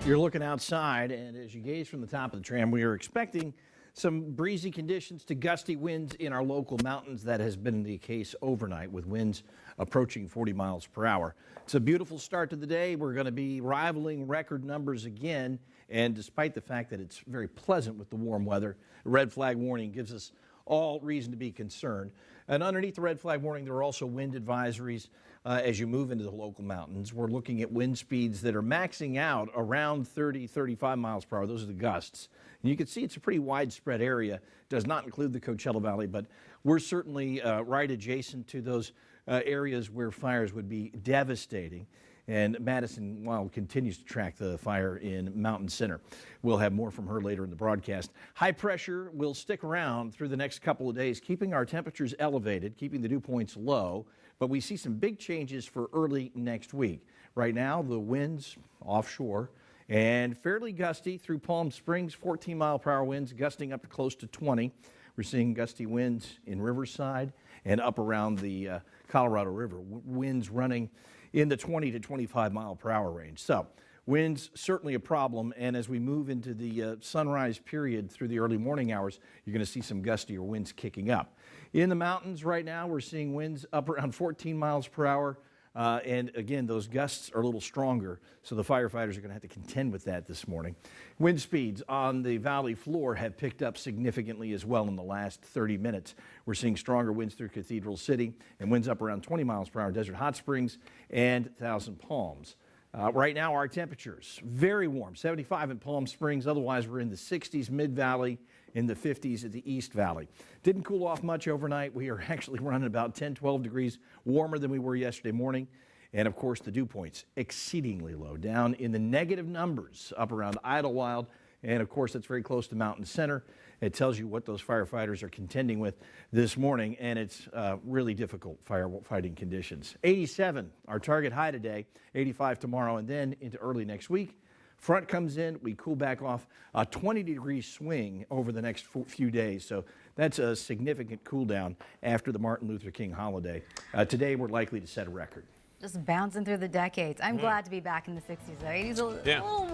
You're looking outside, and as you gaze from the top of the tram, we are expecting some breezy conditions to gusty winds in our local mountains. That has been the case overnight, with winds approaching 40 miles per hour. It's a beautiful start to the day. We're going to be rivaling record numbers again, and despite the fact that it's very pleasant with the warm weather, the red flag warning gives us all reason to be concerned. And underneath the red flag warning, there are also wind advisories as you move into the local mountains. We're looking at wind speeds that are maxing out around 30, 35 miles per hour. Those are the gusts. And you can see it's a pretty widespread area. It does not include the Coachella Valley, but we're certainly right adjacent to those areas where fires would be devastating. And Madison, while continues to track the fire in Mountain Center. We'll have more from her later in the broadcast. High pressure will stick around through the next couple of days, keeping our temperatures elevated, keeping the dew points low. But we see some big changes for early next week. Right now, the winds offshore and fairly gusty through Palm Springs, 14 mile per hour winds gusting up to close to 20. We're seeing gusty winds in Riverside and up around the Colorado River. Winds running in the 20 to 25 mile per hour range. So winds certainly a problem, and as we move into the sunrise period through the early morning hours, you're going to see some gustier winds kicking up. In the mountains right now, we're seeing winds up around 14 miles per hour. And again, those gusts are a little stronger, so the firefighters are going to have to contend with that this morning. Wind speeds on the valley floor have picked up significantly as well in the last 30 minutes. We're seeing stronger winds through Cathedral City and winds up around 20 miles per hour in Desert Hot Springs and Thousand Palms. Right now, our temperatures very warm, 75 in Palm Springs. Otherwise, we're in the 60s mid-valley, in the 50s at the East Valley. Didn't cool off much overnight. We are actually running about 10, 12 degrees warmer than we were yesterday morning. And of course, the dew points exceedingly low, down in the negative numbers up around Idlewild. And of course, that's very close to Mountain Center. It tells you what those firefighters are contending with this morning, and it's really difficult firefighting conditions. 87, our target high today, 85 tomorrow, and then into early next week. Front comes in, we cool back off, a 20-degree swing over the next few days. So that's a significant cool down after the Martin Luther King holiday. Today, we're likely to set a record. Just bouncing through the decades. I'm glad to be back in the 60s, though. 80s a little warm.